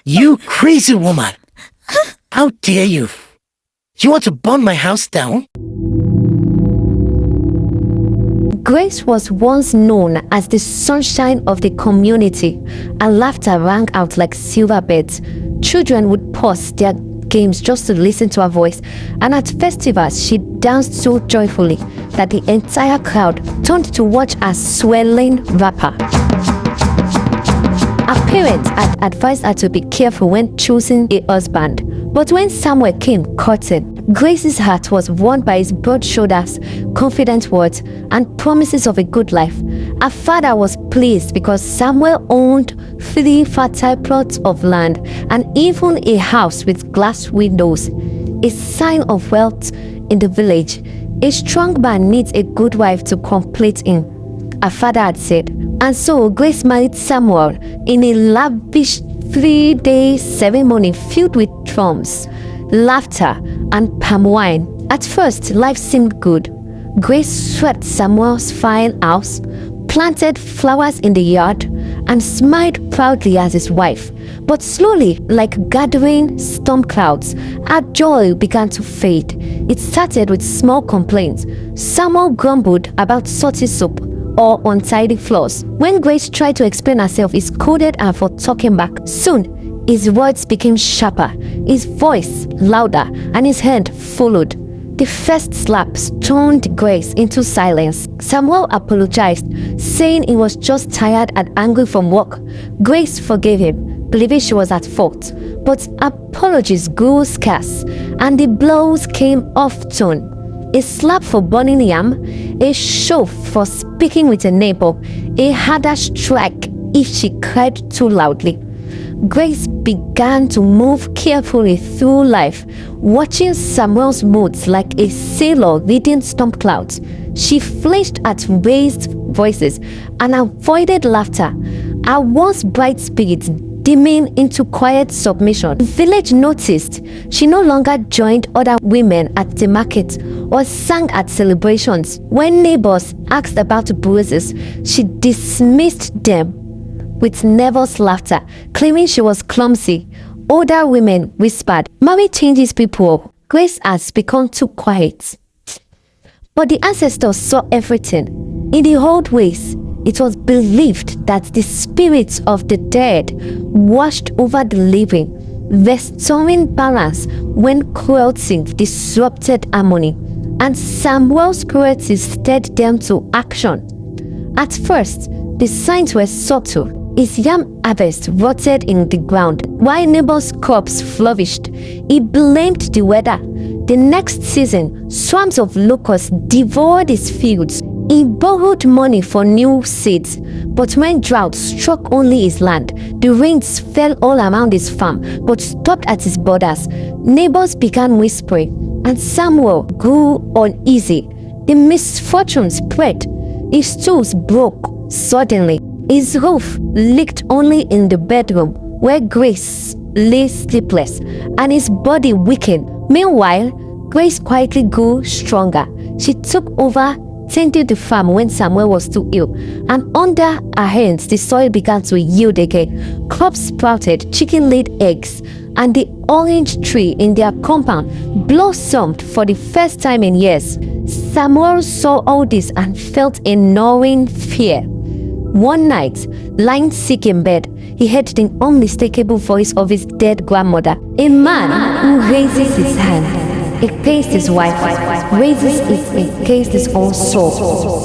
You crazy woman! How dare you? You want to burn my house down? Grace was once known as the sunshine of the community. Her laughter rang out like silver bells. Children would pause their games just to listen to her voice, and at festivals she danced so joyfully that the entire crowd turned to watch her swelling rapper. Her parents had advised her to be careful when choosing a husband, but when Samuel came courting, Grace's heart was won by his broad shoulders, confident words, and promises of a good life. Her father was pleased because Samuel owned 3 fertile plots of land and even a house with glass windows, a sign of wealth in the village. A strong man needs a good wife to complete him, her father had said. And so Grace married Samuel in a lavish 3-day ceremony filled with drums, laughter, and palm wine. At first, life seemed good. Grace swept Samuel's fine house, planted flowers in the yard, and smiled proudly as his wife. But slowly, like gathering storm clouds, her joy began to fade. It started with small complaints. Samuel grumbled about salty soup or untidy floors. When Grace tried to explain herself, he scolded her for talking back. Soon, his words became sharper, his voice louder, and his hand followed. The first slap stunned Grace into silence. Samuel apologized, saying he was just tired and angry from work. Grace forgave him, believing she was at fault. But apologies grew scarce, and the blows came off-tone. A slap for burning yam, a shove for speaking with a neighbor, a harder strike if she cried too loudly. Grace began to move carefully through life, watching Samuel's moods like a sailor reading storm clouds. She flinched at raised voices and avoided laughter, her once bright spirits dimming into quiet submission. The village noticed she no longer joined other women at the market or sang at celebrations. When neighbors asked about bruises, she dismissed them with nervous laughter, claiming she was clumsy. Older women whispered, "Marriage changes people. Grace has become too quiet." But the ancestors saw everything. In the old ways, it was believed that the spirits of the dead washed over the living, restoring balance when cruelty disrupted harmony, and Samuel's cruelty stirred them to action. At first, the signs were subtle. His yam harvest rotted in the ground, while neighbors' crops flourished. He blamed the weather. The next season, swarms of locusts devoured his fields. He borrowed money for new seeds, but when drought struck only his land, the rains fell all around his farm, but stopped at his borders. Neighbors began whispering, and Samuel grew uneasy. The misfortune spread. His tools broke suddenly. His roof leaked only in the bedroom, where Grace lay sleepless, and his body weakened. Meanwhile, Grace quietly grew stronger. She took over tended the farm when Samuel was too ill, and under her hands the soil began to yield again. Crops sprouted, chicken laid eggs, and the orange tree in their compound blossomed for the first time in years. Samuel saw all this and felt a gnawing fear. One night, lying sick in bed, he heard the unmistakable voice of his dead grandmother. A man who raises his hand against his wife raises it against his own soul.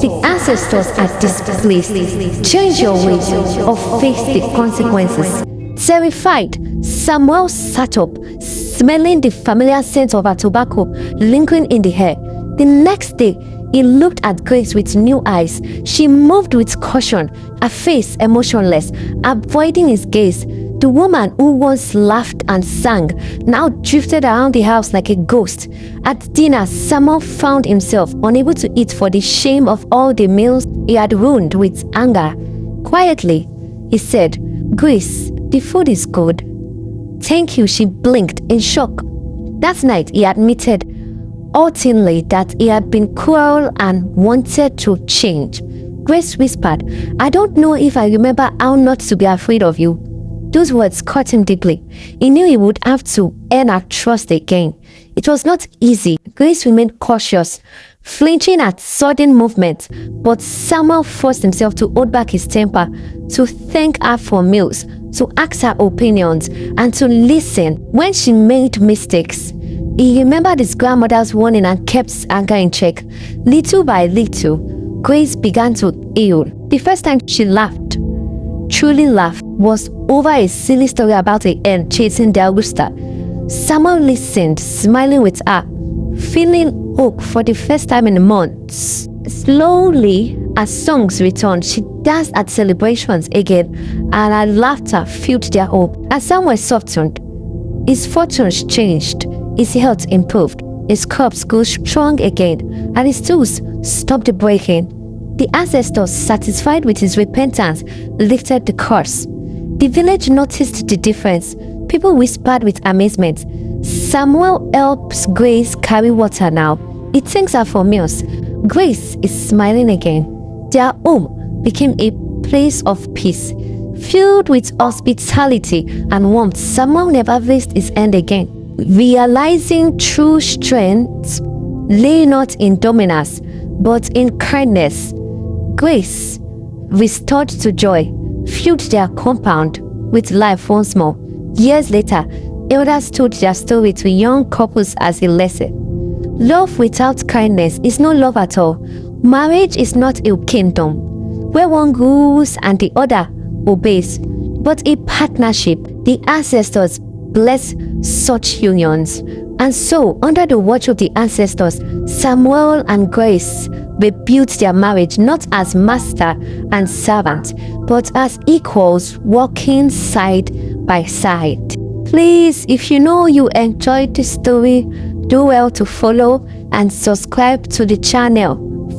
The ancestors are displeased. Change your ways or face the consequences. Terrified, Samuel sat up, smelling the familiar scent of her tobacco lingering in the air. The next day, he looked at Grace with new eyes. She moved with caution, her face emotionless, avoiding his gaze. The woman who once laughed and sang now drifted around the house like a ghost. At dinner, Samuel found himself unable to eat for the shame of all the meals he had ruined with anger. Quietly, he said, "Grace, the food is good." "Thank you," she blinked in shock. That night, he admitted haltingly that he had been cruel and wanted to change. Grace whispered, "I don't know if I remember how not to be afraid of you." Those words cut him deeply. He knew he would have to earn her trust again. It was not easy. Grace remained cautious, flinching at sudden movements, but Samuel forced himself to hold back his temper, to thank her for meals, to ask her opinions, and to listen when she made mistakes. He remembered his grandmother's warning and kept his anger in check. Little by little, Grace began to heal. The first time she laughed, truly laughed, was over a silly story about a hen chasing their rooster. Samuel listened, smiling with her, feeling hope for the first time in months. Slowly, as songs returned, she danced at celebrations again, and her laughter fueled their hope. As Samuel softened, his fortunes changed, his health improved, his crops grew strong again, and his tools stopped breaking. The ancestors, satisfied with his repentance, lifted the curse. The village noticed the difference. People whispered with amazement, "Samuel helps Grace carry water now. He thanks her for meals." Grace is smiling again. Their home became a place of peace, filled with hospitality and warmth. Samuel never raised his hand again, realizing true strength lay not in dominance, but in kindness. Grace, restored to joy, filled their compound with life once more. Years later, elders told their story to young couples as a lesson. Love without kindness is no love at all. Marriage is not a kingdom where one rules and the other obeys, but a partnership. The ancestors bless such unions. And so, under the watch of the ancestors, Samuel and Grace rebuilt their marriage not as master and servant, but as equals working side by side. Please, if you know you enjoyed this story, do well to follow and subscribe to the channel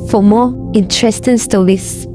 for more interesting stories.